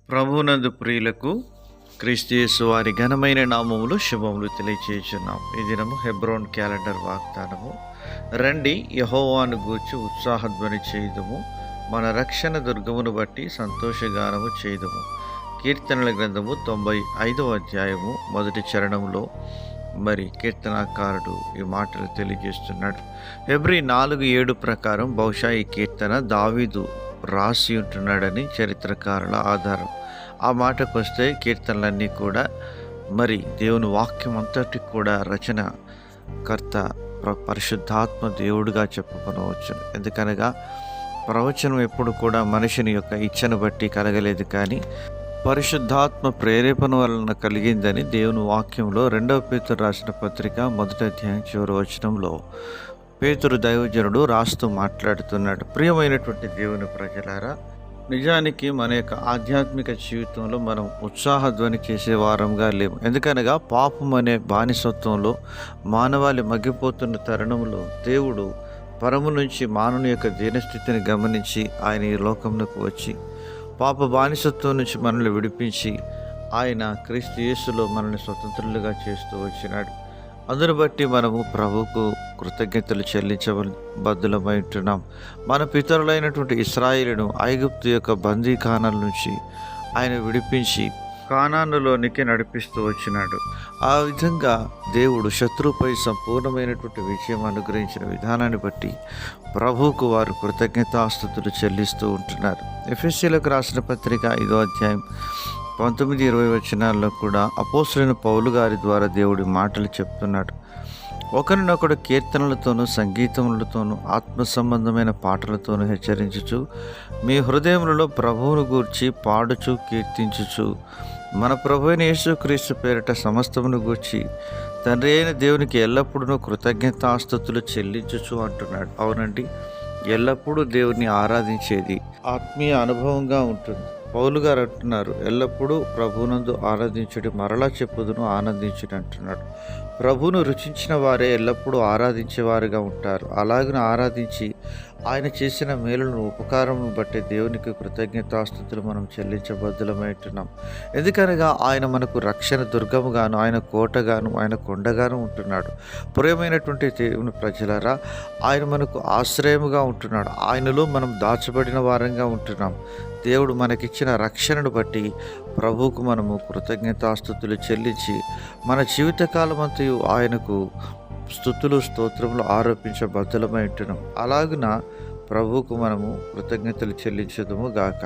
ప్రభునందు ప్రియులకు క్రీస్తు యేసు వారి ఘనమైన నామములు శుభములు తెలియచేయుచున్నాం. ఈ దినము హెబ్రోన్ క్యాలెండర్ వాగ్దానము. రండి, యెహోవాను గూర్చి ఉత్సాహధ్వని చేయుదుము, మన రక్షణ దుర్గమును బట్టి సంతోషగానము చేయుదుము. కీర్తనల గ్రంథము 95వ అధ్యాయము మొదటి చరణంలో కీర్తనాకారుడు ఈ మాటలు తెలియజేస్తున్నాడు. హెబ్రీ 4:7 ప్రకారం బహుశా ఈ కీర్తన దావీదు రాసి ఉంటున్నాడని చరిత్రకారుల ఆధారం. ఆ మాటకు వస్తే కీర్తనలన్నీ కూడా దేవుని వాక్యం అంతటి కూడా రచనకర్త పరిశుద్ధాత్మ దేవుడుగా చెప్పుకొనవచ్చు. ఎందుకనగా ప్రవచనం ఎప్పుడు కూడా మనిషిని యొక్క ఇచ్చను బట్టి కలగలేదు, కానీ పరిశుద్ధాత్మ ప్రేరేపణ వలన కలిగిందని దేవుని వాక్యంలో 2వ పేతురు రాసిన పత్రిక 1వ అధ్యాయం చివరి వచనంలో పేతురు దైవజనుడు రాస్తూ మాట్లాడుతున్నాడు. ప్రియమైనటువంటి దేవుని ప్రజలారా, నిజానికి మన యొక్క ఆధ్యాత్మిక జీవితంలో మనం ఉత్సాహధ్వని చేసే వారంగా లేము. ఎందుకనగా పాపం అనే బానిసత్వంలో మానవాళి మగ్గిపోతున్న తరుణంలో దేవుడు పరము నుంచి మానవుని యొక్క దీనస్థితిని గమనించి ఆయన ఈ లోకంలోకి వచ్చి పాప బానిసత్వం నుంచి మనల్ని విడిపించి ఆయన క్రీస్తు యేసులో మనల్ని స్వతంత్రులుగా చేస్తూ వచ్చినాడు. అందును బట్టి మనము ప్రభువుకు కృతజ్ఞతలు చెల్లించబద్ధులమై ఉంటున్నాం. మన పితరులైనటువంటి ఇశ్రాయేలును ఐగుప్తు యొక్క బందీఖానాల నుంచి ఆయన విడిపించి కానానులోనికి నడిపిస్తూ వచ్చినాడు. ఆ విధంగా దేవుడు శత్రువుపై సంపూర్ణమైనటువంటి విజయం అనుగ్రహించిన విధానాన్ని బట్టి ప్రభువుకు వారు కృతజ్ఞతాస్తుతులు చెల్లిస్తూ ఉంటున్నారు. ఎఫెసీయులకు రాసిన పత్రిక 5వ అధ్యాయం 19-20 వచనాల్లో కూడా అపోస్తలుడైన పౌలు గారి ద్వారా దేవుడి మాటలు చెప్తున్నాడు. ఒకరినొకడు కీర్తనలతోనూ సంగీతములతోనూ ఆత్మ సంబంధమైన పాటలతోనూ హెచ్చరించుచు మీ హృదయములలో ప్రభువును గూర్చి పాడుచు కీర్తించుచు మన ప్రభువైన యేసుక్రీస్తు పేరిట సమస్తమును గూర్చి తండ్రి అయిన దేవునికి ఎల్లప్పుడూ కృతజ్ఞతాస్తుతులు చెల్లించుచు అంటున్నాడు. అవునండి, ఎల్లప్పుడూ దేవుని ఆరాధించేది ఆత్మీయ అనుభవంగా ఉంటుంది. పౌలు గారు అంటున్నారు, ఎల్లప్పుడూ ప్రభువునందు ఆరాధించుడి, మరలా చెప్పుదును ఆనందించుడి అంటున్నాడు. ప్రభువును రుచించిన వారే ఎల్లప్పుడూ ఆరాధించేవారుగా ఉంటారు. అలాగనే ఆరాధించి ఆయన చేసిన మేలును ఉపకారమును బట్టి దేవునికి కృతజ్ఞతాస్తుతులు మనం చెల్లించబద్ధులమై ఉంటున్నాం. ఎందుకనగా ఆయన మనకు రక్షణ దుర్గముగాను, ఆయన కోటగాను, ఆయన కొండగాను ఉంటున్నాడు. ప్రియమైనటువంటి దేవుని ప్రజలారా, ఆయన మనకు ఆశ్రయముగా ఉంటున్నాడు. ఆయనలో మనం దాచబడిన వారంగా ఉంటున్నాం. దేవుడు మనకిచ్చిన రక్షణను బట్టి ప్రభువుకు మనము కృతజ్ఞతాస్తుతులు చెల్లించి మన జీవితకాలం అంతయు ఆయనకు స్తుతులు స్తోత్రములు ఆరోపించబద్ధులమై ఉంటున్నాం. అలాగున ప్రభువుకు మనము కృతజ్ఞతలు చెల్లించుదుము గాక.